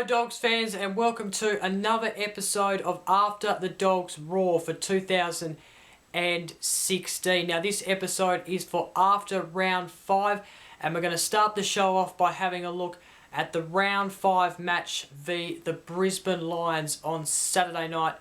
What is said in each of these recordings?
Dogs fans, and welcome to another episode of After the Dogs Roar for 2016. Now this episode is for after round 5, and we're going to start the show off by having a look at the round 5 match v the Brisbane Lions on Saturday night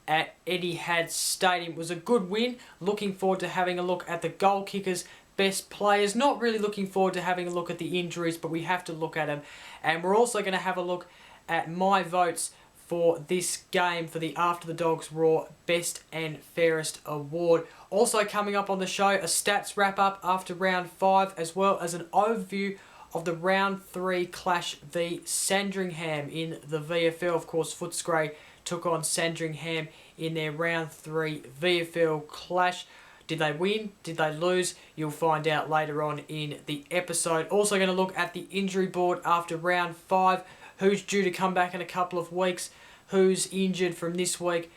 at Etihad Stadium. It was a good win. Looking forward to having a look at the goal kickers, best players. Not really looking forward to having a look at the injuries, but we have to look at them. And we're also going to have a look at my votes for this game for the After the Dogs Roar Best and Fairest Award. Also coming up on the show, a stats wrap up after round 5, as well as an overview of the round 3 clash v Sandringham in the VFL. Of course, Footscray took on Sandringham in their round 3 VFL clash. Did they win? Did they lose? You'll find out later on in the episode. Also going to look at the injury board after round 5. Who's due to come back in a couple of weeks? Who's injured from this week?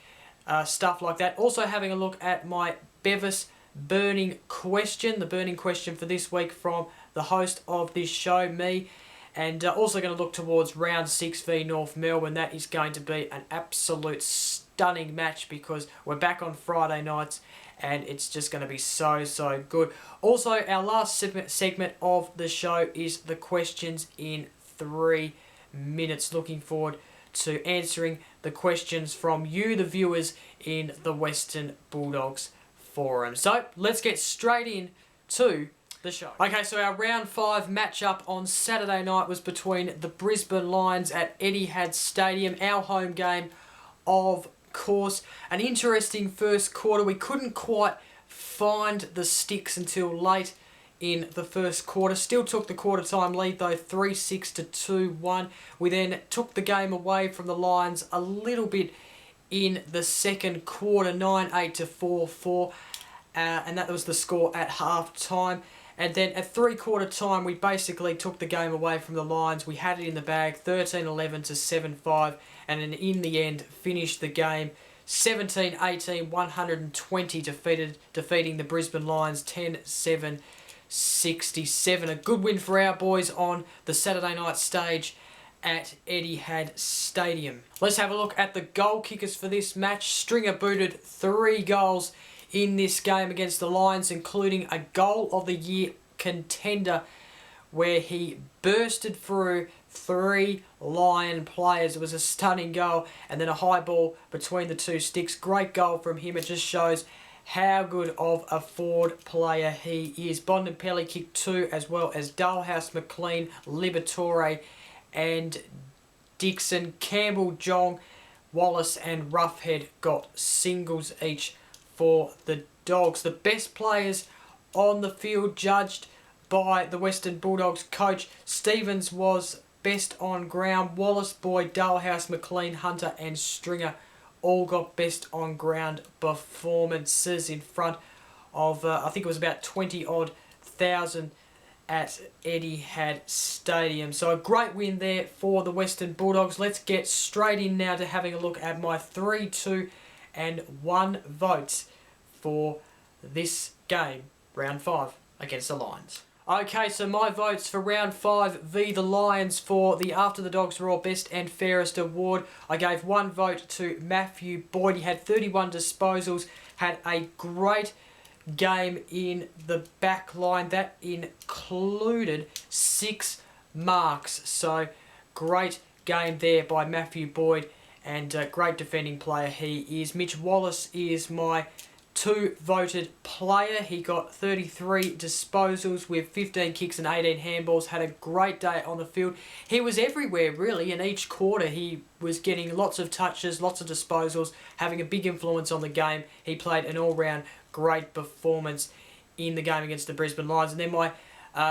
Stuff like that. Also having a look at my Bevis burning question. The burning question for this week from the host of this show, me. And also going to look towards round 6 v North Melbourne. That is going to be an absolute stunning match because we're back on Friday nights and it's just going to be so good. Also, our last segment of the show is the questions in 3 minutes. Looking forward to answering the questions from you, the viewers, in the Western Bulldogs forum. So let's get straight in to the show. Okay, so our round 5 matchup on Saturday night was between the Brisbane Lions at Etihad Stadium, our home game, of course. An interesting first quarter. We couldn't quite find the sticks until late in the first quarter. Still took the quarter time lead though, 3-6 to 2-1. We then took the game away from the Lions a little bit in the second quarter, 9-8 to 4-4. And that was the score at half time. And then at 3-quarter time, we basically took the game away from the Lions. We had it in the bag, 13-11 to 7-5. And then in the end, finished the game 17-18, 120, defeating the Brisbane Lions 10-7. 67. A good win for our boys on the Saturday night stage at Etihad Stadium. Let's have a look at the goal kickers for this match. Stringer booted 3 goals in this game against the Lions, including a goal of the year contender where he bursted through 3 Lion players. It was a stunning goal, and then a high ball between the 2 sticks. Great goal from him. It just shows how good of a forward player he is. Bontempelli kicked 2, as well as Dalhouse, McLean, Liberatore and Dixon. Campbell, Jong, Wallace and Roughhead got singles each for the Dogs. The best players on the field judged by the Western Bulldogs coach. Stevens was best on ground. Wallace, Boyd, Dalhouse, McLean, Hunter and Stringer all got best on ground performances in front of, I think it was about 20-odd thousand at Etihad Stadium. So a great win there for the Western Bulldogs. Let's get straight in now to having a look at my 3, 2 and 1 votes for this game, round 5 against the Lions. Okay, so my votes for round 5 v the Lions for the After the Dogs Roar Best and Fairest Award. I gave 1 vote to Matthew Boyd. He had 31 disposals, had a great game in the back line. That included 6 marks. So great game there by Matthew Boyd, and great defending player he is. Mitch Wallace is my 2 voted player. He got 33 disposals with 15 kicks and 18 handballs. Had a great day on the field. He was everywhere really. In each quarter he was getting lots of touches, lots of disposals, having a big influence on the game. He played an all-round great performance in the game against the Brisbane Lions. And then my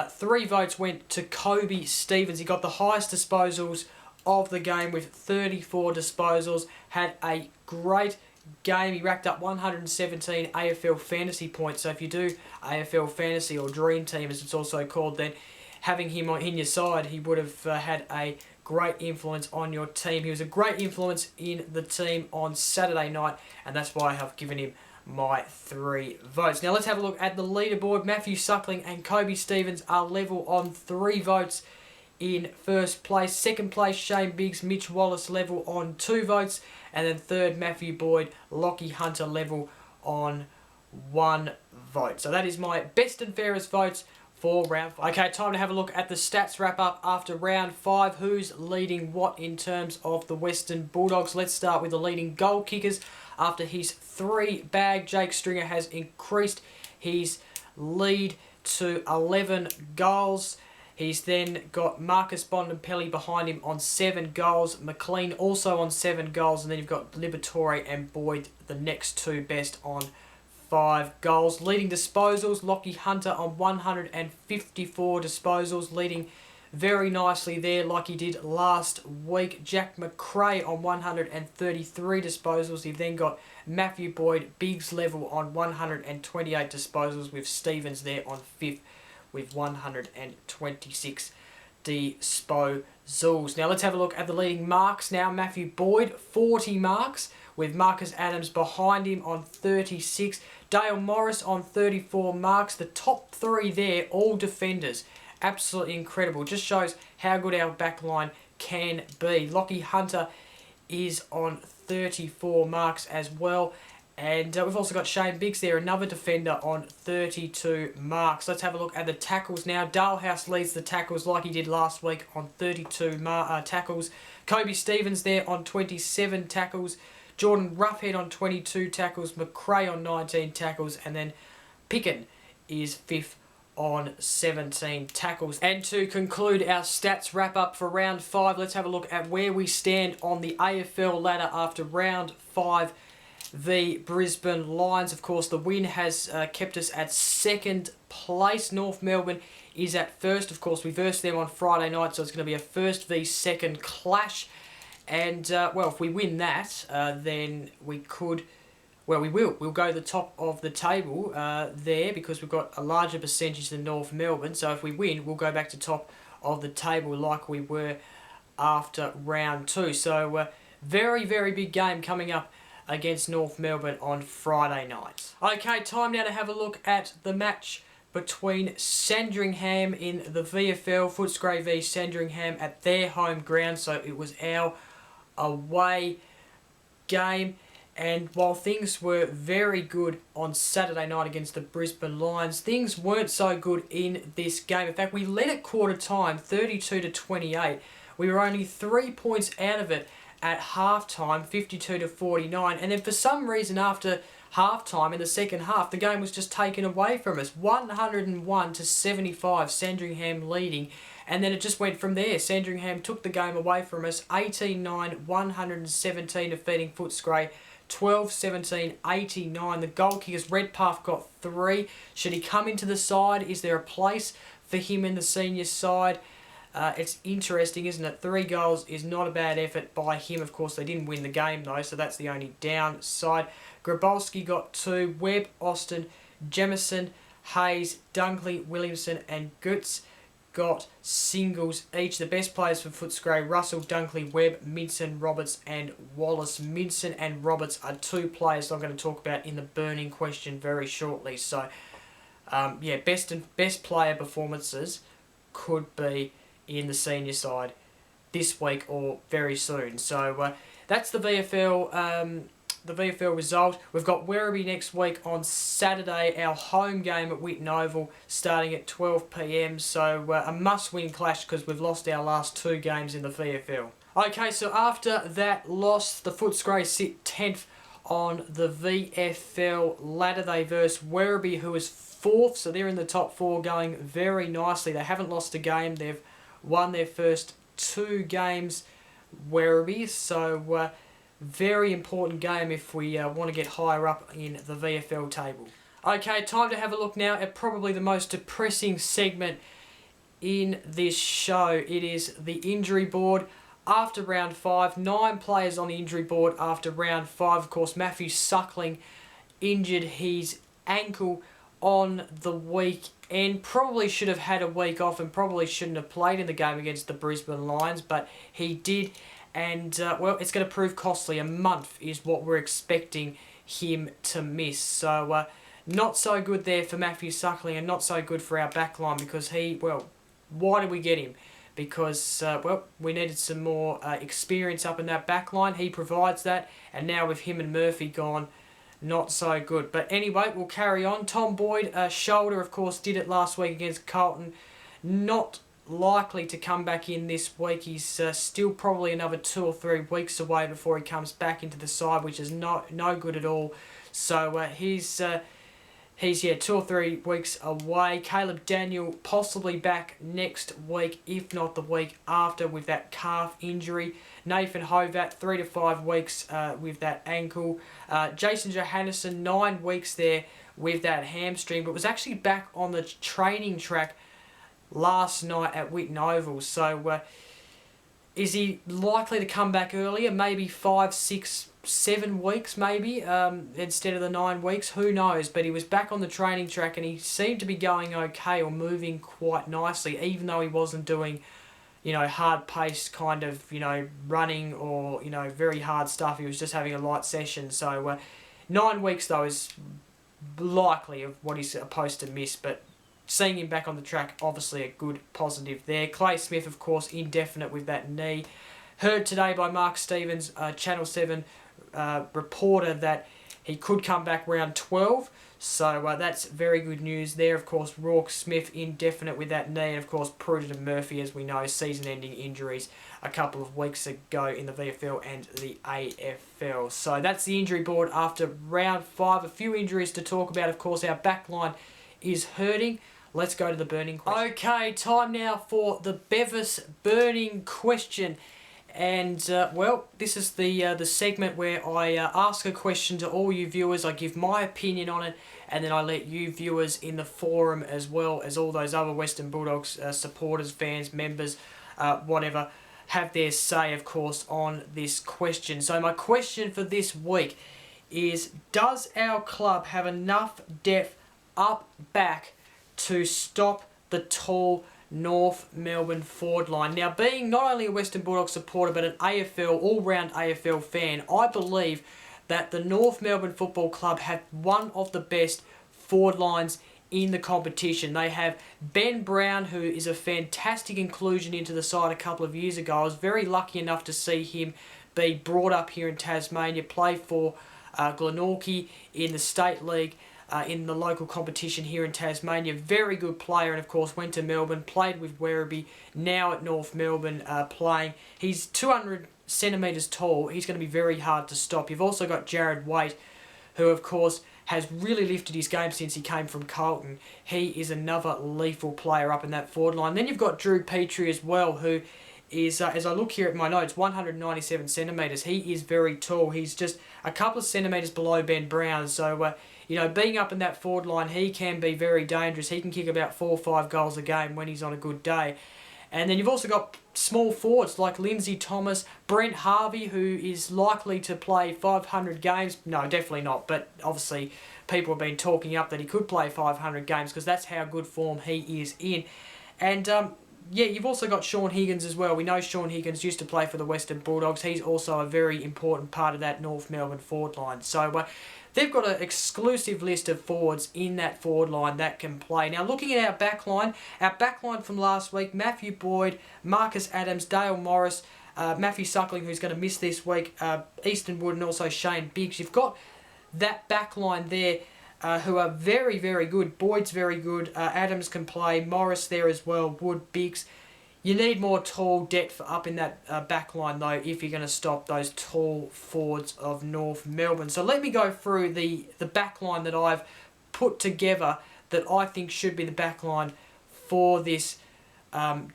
3 votes went to Jacob Bevis. He got the highest disposals of the game with 34 disposals. Had a great game. He racked up 117 AFL fantasy points. So if you do AFL fantasy, or Dream Team as it's also called, then having him in your side, he would have had a great influence on your team. He was a great influence in the team on Saturday night, and that's why I have given him my 3 votes. Now let's have a look at the leaderboard. Matthew Suckling and Jacob Bevis are level on 3 votes in first place. Second place, Shane Biggs, Mitch Wallace level on 2 votes. And then third, Matthew Boyd, Lockie Hunter level on 1 vote. So that is my best and fairest votes for round 5. Okay, time to have a look at the stats wrap up after round 5. Who's leading what in terms of the Western Bulldogs? Let's start with the leading goal kickers. After his 3 bag, Jake Stringer has increased his lead to 11 goals. He's then got Marcus Bontempelli behind him on 7 goals. McLean also on 7 goals. And then you've got Liberatore and Boyd, the next 2 best, on 5 goals. Leading disposals, Lockie Hunter on 154 disposals. Leading very nicely there like he did last week. Jack McRae on 133 disposals. You've then got Matthew Boyd, Biggs level on 128 disposals, with Stevens there on 5th with 126 disposals. Now let's have a look at the leading marks now. Matthew Boyd, 40 marks, with Marcus Adams behind him on 36. Dale Morris on 34 marks. The top 3 there, all defenders. Absolutely incredible. Just shows how good our backline can be. Lockie Hunter is on 34 marks as well. And we've also got Shane Biggs there, another defender, on 32 marks. Let's have a look at the tackles now. Dalhouse leads the tackles like he did last week on 32 tackles. Jacob Bevis there on 27 tackles. Jordan Roughhead on 22 tackles. McRae on 19 tackles. And then Picken is 5th on 17 tackles. And to conclude our stats wrap up for round 5, let's have a look at where we stand on the AFL ladder after round 5. The Brisbane Lions, of course, the win has kept us at 2nd place. North Melbourne is at 1st. Of course, we versed them on Friday night, so it's going to be a 1st v 2nd clash. And, well, if we win that, then we could... Well, we will. We'll go to the top of the table there, because we've got a larger percentage than North Melbourne. So if we win, we'll go back to top of the table like we were after round 2. So, very, very big game coming up against North Melbourne on Friday night. Okay, time now to have a look at the match between Sandringham in the VFL, Footscray v Sandringham at their home ground. So it was our away game. And while things were very good on Saturday night against the Brisbane Lions, things weren't so good in this game. In fact, we led at quarter time, 32-28. We were only 3 points out of it at half-time, 52-49. And then for some reason after half-time in the second half, the game was just taken away from us. 101-75, Sandringham leading. And then it just went from there. Sandringham took the game away from us, 18-9, 117, defeating Footscray. 12-17, 89. The goal kickers, Redpath got 3. Should he come into the side? Is there a place for him in the senior side? It's interesting, isn't it? 3 goals is not a bad effort by him. Of course, they didn't win the game, though, so that's the only downside. Grabowski got 2. Webb, Austin, Jemison, Hayes, Dunkley, Williamson and Goots got singles each. The best players for Footscray, Russell, Dunkley, Webb, Minson, Roberts and Wallace. Minson and Roberts are 2 players I'm going to talk about in the burning question very shortly. So, yeah, best player performances could be in the senior side this week or very soon. So that's the VFL result. We've got Werribee next week on Saturday, our home game at Whitten Oval, starting at 12 p.m. So a must-win clash because we've lost our last 2 games in the VFL. Okay, so after that loss, the Footscray sit 10th on the VFL ladder. They verse Werribee, who is 4th, so they're in the top 4 going very nicely. They haven't lost a game. They've won their first 2 games, Werribee, so very important game if we want to get higher up in the VFL table. Okay, time to have a look now at probably the most depressing segment in this show. It is the injury board. After round 5, 9 players on the injury board after round 5. Of course, Matthew Suckling injured his ankle on the week and probably should have had a week off and probably shouldn't have played in the game against the Brisbane Lions, but he did, and well, it's going to prove costly. A month is what we're expecting him to miss. So not so good there for Matthew Suckling, and not so good for our backline, because why did we get him? Because, we needed some more experience up in that back line. He provides that, and now with him and Murphy gone, not so good. But anyway, we'll carry on. Tom Boyd, shoulder, of course, did it last week against Carlton. Not likely to come back in this week. He's still probably another 2 or 3 weeks away before he comes back into the side, which is no good at all. So he's 2 or 3 weeks away. Caleb Daniel possibly back next week, if not the week after, with that calf injury. Nathan Hovat, 3 to 5 weeks with that ankle. Jason Johannesson, 9 weeks there with that hamstring, but was actually back on the training track last night at Whitten Oval. So is he likely to come back earlier? Maybe 5, 6, 7 weeks maybe, instead of the 9 weeks. Who knows? But he was back on the training track and he seemed to be going okay, or moving quite nicely, even though he wasn't doing, hard-paced kind of, running or, very hard stuff. He was just having a light session. So 9 weeks, though, is likely of what he's supposed to miss. But seeing him back on the track, obviously a good positive there. Clay Smith, of course, indefinite with that knee. Heard today by Mark Stevens, Channel 7 reporter, that he could come back round 12. So that's very good news there. Of course, Rourke Smith indefinite with that knee. And of course, Pruden and Murphy, as we know, season-ending injuries a couple of weeks ago in the VFL and the AFL. So that's the injury board after round 5. A few injuries to talk about. Of course, our backline is hurting. Let's go to the burning question. Okay, time now for the Bevis burning question. And, this is the segment where I ask a question to all you viewers. I give my opinion on it, and then I let you viewers in the forum, as well as all those other Western Bulldogs supporters, fans, members, whatever, have their say, of course, on this question. So my question for this week is, does our club have enough depth up back to stop the tall North Melbourne forward line? Now, being not only a Western Bulldogs supporter but an AFL, all-round AFL fan, I believe that the North Melbourne Football Club have one of the best forward lines in the competition. They have Ben Brown, who is a fantastic inclusion into the side a couple of years ago. I was very lucky enough to see him be brought up here in Tasmania, play for Glenorchy in the State League, in the local competition here in Tasmania. Very good player, and of course went to Melbourne, played with Werribee, now at North Melbourne playing. He's 200 centimetres tall. He's going to be very hard to stop. You've also got Jared Waite, who of course has really lifted his game since he came from Carlton. He is another lethal player up in that forward line. Then you've got Drew Petrie as well, who is, as I look here at my notes, 197 centimetres. He is very tall. He's just a couple of centimetres below Ben Brown. So, being up in that forward line, he can be very dangerous. He can kick about 4 or 5 goals a game when he's on a good day. And then you've also got small forwards like Lindsay Thomas, Brent Harvey, who is likely to play 500 games. No, definitely not. But obviously, people have been talking up that he could play 500 games because that's how good form he is in. And you've also got Sean Higgins as well. We know Sean Higgins used to play for the Western Bulldogs. He's also a very important part of that North Melbourne forward line. So they've got an exclusive list of forwards in that forward line that can play. Now, looking at our back line from last week, Matthew Boyd, Marcus Adams, Dale Morris, Matthew Suckling, who's going to miss this week, Easton Wood, and also Shane Biggs. You've got that back line there who are very, very good. Boyd's very good. Adams can play. Morris there as well. Wood, Biggs. You need more tall depth up in that back line, though, if you're going to stop those tall forwards of North Melbourne. So let me go through the back line that I've put together that I think should be the back line for this game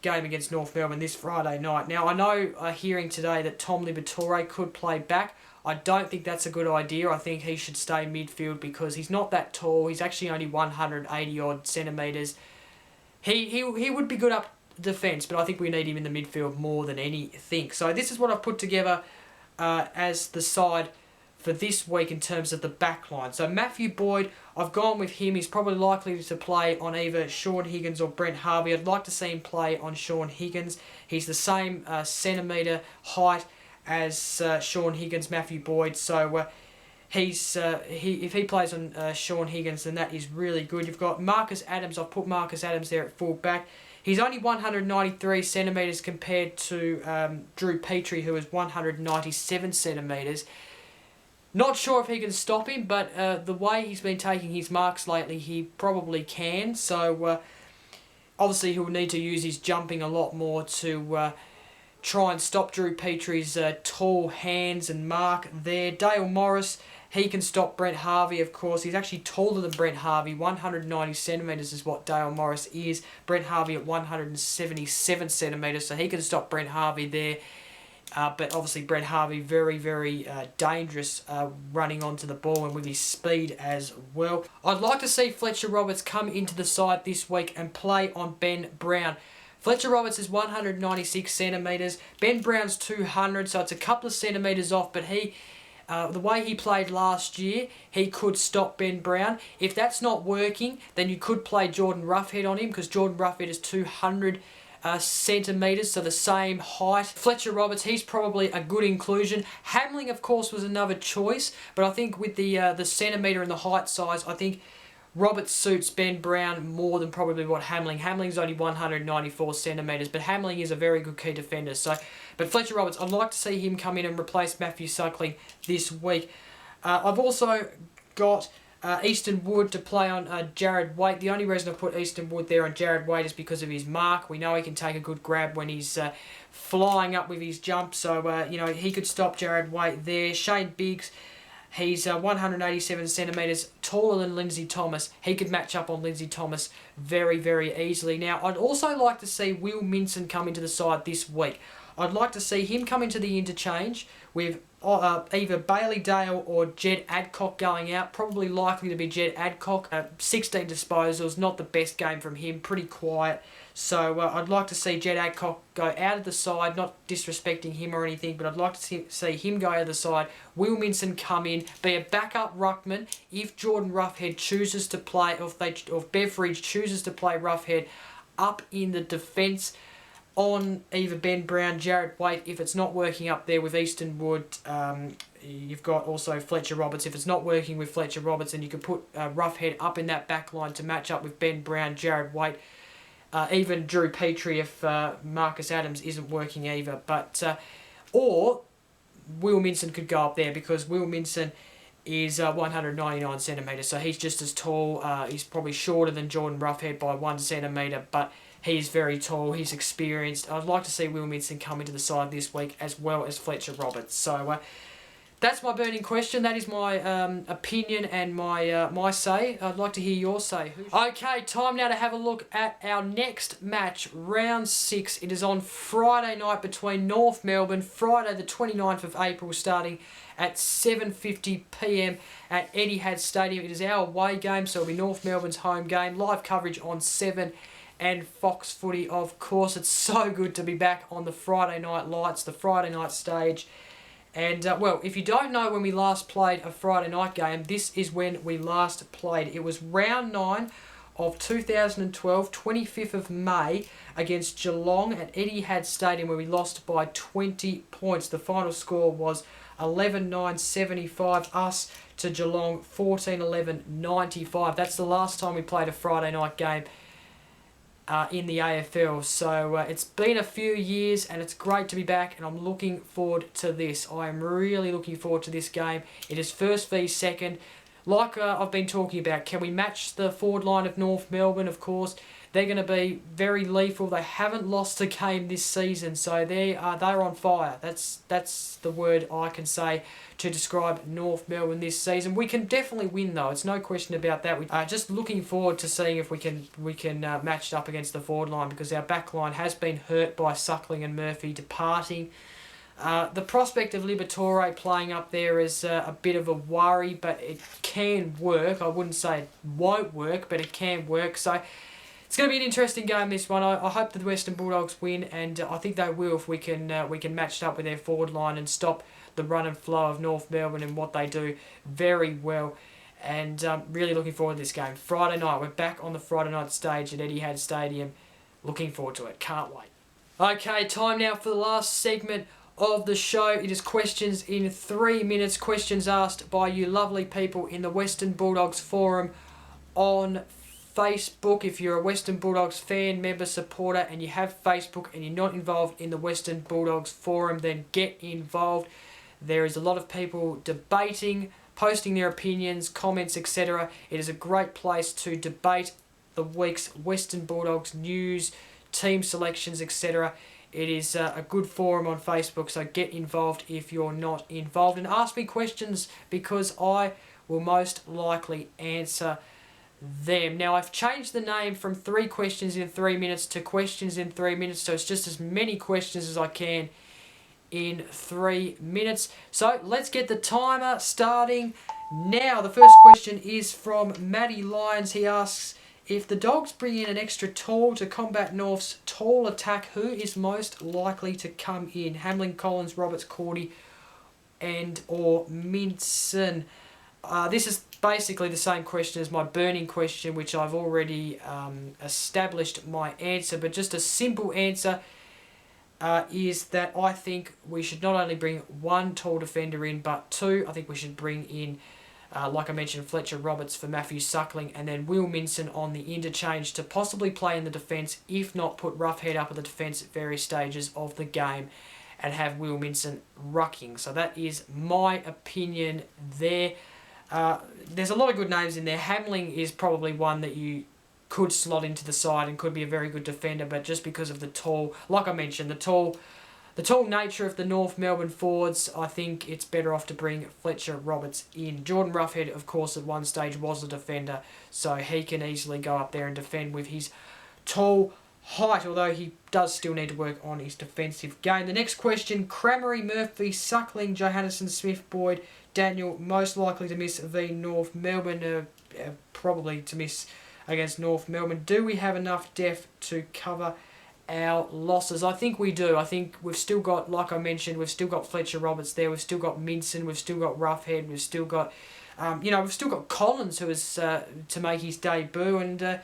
against North Melbourne this Friday night. Now, I know hearing today that Tom Liberatore could play back. I don't think that's a good idea. I think he should stay midfield because he's not that tall. He's actually only 180 odd centimetres. He would be good up defence, but I think we need him in the midfield more than anything. So this is what I've put together as the side for this week in terms of the back line. So Matthew Boyd, I've gone with him. He's probably likely to play on either Shaun Higgins or Brent Harvey. I'd like to see him play on Shaun Higgins. He's the same centimetre height as Shaun Higgins, Matthew Boyd. So if he plays on Shaun Higgins, then that is really good. You've got Marcus Adams. I've put Marcus Adams there at full back. He's only 193 centimetres compared to Drew Petrie, who is 197 centimetres. Not sure if he can stop him, but the way he's been taking his marks lately, he probably can. So obviously he'll need to use his jumping a lot more to try and stop Drew Petrie's tall hands and mark there. Dale Morris, he can stop Brent Harvey, of course. He's actually taller than Brent Harvey. 190 centimetres is what Dale Morris is. Brent Harvey at 177 centimetres, so he can stop Brent Harvey there. But obviously Brent Harvey very, very dangerous running onto the ball and with his speed as well. I'd like to see Fletcher Roberts come into the side this week and play on Ben Brown. Fletcher Roberts is 196 centimetres. Ben Brown's 200, so it's a couple of centimetres off, but the way he played last year, he could stop Ben Brown. If that's not working, then you could play Jordan Roughhead on him because Jordan Roughhead is 200 centimetres, so the same height. Fletcher Roberts, he's probably a good inclusion. Hamling, of course, was another choice, but I think with the centimetre and the height size, I think Roberts suits Ben Brown more than probably what Hamling's only 194 centimetres, but Hamling is a very good key defender. But Fletcher Roberts, I'd like to see him come in and replace Matthew Suckling this week. I've also got Easton Wood to play on Jared Waite. The only reason I put Easton Wood there on Jared Waite is because of his mark. We know he can take a good grab when he's flying up with his jump, so he could stop Jared Waite there. Shane Biggs, he's 187 centimetres taller than Lindsay Thomas. He could match up on Lindsay Thomas very, very easily. Now, I'd also like to see Will Minson come into the side this week. I'd like to see him come into the interchange with either Bailey Dale or Jed Adcock going out. Probably likely to be Jed Adcock. 16 disposals, not the best game from him, pretty quiet. So I'd like to see Jed Adcock go out of the side, not disrespecting him or anything, but I'd like to see him go out of the side. Will Minson come in, be a backup ruckman if Jordan Roughhead chooses to play, or if Beveridge chooses to play Roughhead up in the defence on either Ben Brown, Jared Waite. If it's not working up there with Easton Wood, you've got also Fletcher Roberts. If it's not working with Fletcher Roberts, then you could put Roughhead up in that back line to match up with Ben Brown, Jared Waite, even Drew Petrie if Marcus Adams isn't working either. Or Will Minson could go up there because Will Minson is 199 centimetres, so he's just as tall. He's probably shorter than Jordan Roughhead by 1 centimetre, but he's very tall, he's experienced. I'd like to see Will Minson come into the side this week as well as Fletcher Roberts. So that's my burning question. That is my opinion and my say. I'd like to hear your say. Okay, time now to have a look at our next match, round 6. It is on Friday night between North Melbourne, Friday the 29th of April, starting at 7:50 p.m. at Etihad Stadium. It is our away game, so it'll be North Melbourne's home game. Live coverage on 7 and Fox Footy, of course. It's so good to be back on the Friday night lights, the Friday night stage. And, well, if you don't know when we last played a Friday night game, this is when we last played. It was round 9 of 2012, 25th of May, against Geelong at Etihad Stadium, where we lost by 20 points. The final score was 11-9-75, us to Geelong, 14-11-95. That's the last time we played a Friday night game in the AFL. So it's been a few years and it's great to be back, and I'm looking forward to this. I am really looking forward to this game. It is first v second. Like I've been talking about, can we match the forward line of North Melbourne? Of course. they're going to be very lethal. They haven't lost a game this season, so they're on fire. That's the word I can say to describe North Melbourne this season. We can definitely win though. It's no question about that. We are just looking forward to seeing if we can match it up against the forward line, because our back line has been hurt by Suckling and Murphy departing. The prospect of Liberatore playing up there is a bit of a worry, but it can work. I wouldn't say it won't work, but it can work. So it's going to be an interesting game, this one. I hope the Western Bulldogs win, and I think they will if we can match it up with their forward line and stop the run and flow of North Melbourne and what they do very well. And really looking forward to this game. Friday night, we're back on the Friday night stage at Etihad Stadium. Looking forward to it. Can't wait. Okay, time now for the last segment of the show. It is questions in 3 minutes. Questions asked by you lovely people in the Western Bulldogs forum on Facebook. If you're a Western Bulldogs fan, member, supporter, and you have Facebook and you're not involved in the Western Bulldogs forum, then get involved. There is a lot of people debating, posting their opinions, comments, etc. It is a great place to debate the week's Western Bulldogs news, team selections, etc. It is a good forum on Facebook, so get involved if you're not involved. And ask me questions, because I will most likely answer them. Now, I've changed the name from 3 questions in 3 minutes to questions in 3 minutes, so it's just as many questions as I can in 3 minutes. So let's get the timer starting now. The first question is from Matty Lyons. He asks, if the Dogs bring in an extra tall to combat North's tall attack, who is most likely to come in? Hamlin, Collins, Roberts, Cordy, and or Minson? This is basically the same question as my burning question, which I've already established my answer, but just a simple answer is that I think we should not only bring 1 tall defender in, but 2. I think we should bring in, like I mentioned, Fletcher Roberts for Matthew Suckling, and then Will Minson on the interchange to possibly play in the defence, if not put Roughhead up at the defence at various stages of the game and have Will Minson rucking. So that is my opinion there. There's a lot of good names in there. Hamling is probably one that you could slot into the side and could be a very good defender, but just because of the tall, like I mentioned, the tall nature of the North Melbourne forwards, I think it's better off to bring Fletcher Roberts in. Jordan Roughhead, of course, at one stage was a defender, so he can easily go up there and defend with his tall height, although he does still need to work on his defensive game. The next question, Cramery, Murphy, Suckling, Johannesson, Smith, Boyd, Daniel, most likely to miss v North Melbourne, probably to miss against North Melbourne. Do we have enough depth to cover our losses? I think we do. I think we've still got, like I mentioned, we've still got Fletcher Roberts there, we've still got Minson, we've still got Roughhead, we've still got, we've still got Collins, who is to make his debut, and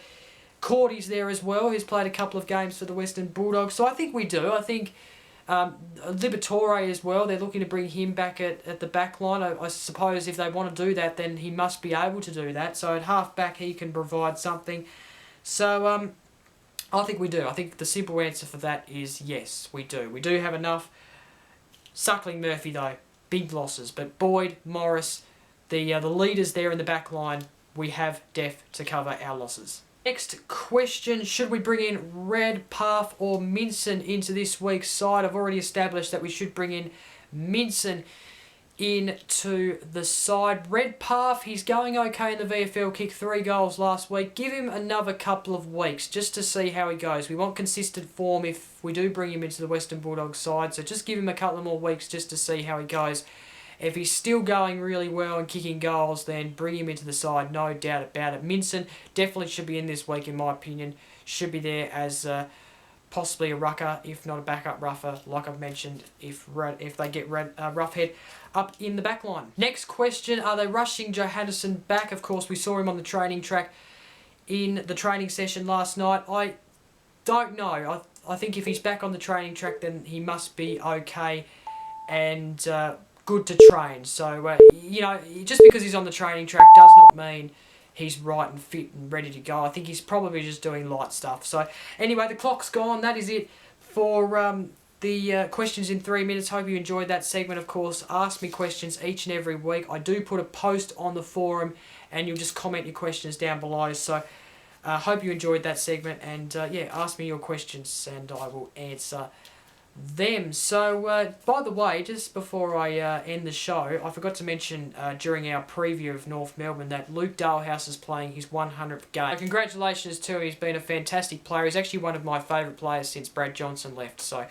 Cordy's there as well, who's played a couple of games for the Western Bulldogs. So I think we do. I think Liberatore as well, they're looking to bring him back at the back line. I suppose if they want to do that, then he must be able to do that. So at half back, he can provide something. So I think we do. I think the simple answer for that is yes, we do. We do have enough. Suckling, Murphy, though, big losses. But Boyd, Morris, the leaders there in the back line, we have depth to cover our losses. Next question, should we bring in Redpath or Minson into this week's side? I've already established that we should bring in Minson into the side. Redpath, he's going okay in the VFL, kicked 3 goals last week. Give him another couple of weeks just to see how he goes. We want consistent form if we do bring him into the Western Bulldogs side, so just give him a couple more weeks just to see how he goes. If he's still going really well and kicking goals, then bring him into the side, no doubt about it. Minson definitely should be in this week, in my opinion. Should be there as possibly a rucker, if not a backup rougher, like I've mentioned, if they get Roughhead up in the back line. Next question, are they rushing Johannesson back? Of course, we saw him on the training track in the training session last night. I don't know. I think if he's back on the training track, then he must be okay and good to train. So, just because he's on the training track does not mean he's right and fit and ready to go. I think he's probably just doing light stuff. So, anyway, the clock's gone. That is it for the questions in 3 minutes. Hope you enjoyed that segment, of course. Ask me questions each and every week. I do put a post on the forum, and you'll just comment your questions down below. So, Hope you enjoyed that segment, and yeah, ask me your questions and I will answer them. So, by the way, just before I end the show, I forgot to mention during our preview of North Melbourne that Luke Dalehouse is playing his 100th game. Congratulations to him. He's been a fantastic player. He's actually one of my favourite players since Brad Johnson left. So,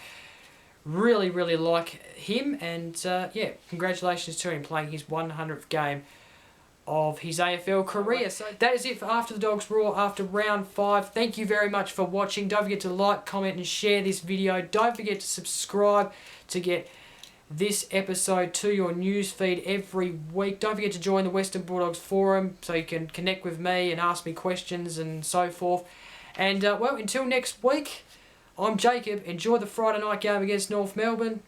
really, really like him. And yeah, congratulations to him playing his 100th game of his AFL career. So that is it for After the Dogs Roar after round 5. Thank you very much for watching. Don't forget to like, comment and share this video. Don't forget to subscribe to get this episode to your news feed every week. Don't forget to join the Western Bulldogs forum so you can connect with me and ask me questions and so forth. And well, until next week, I'm Jacob. Enjoy the Friday night game against North Melbourne.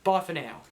Bye for now.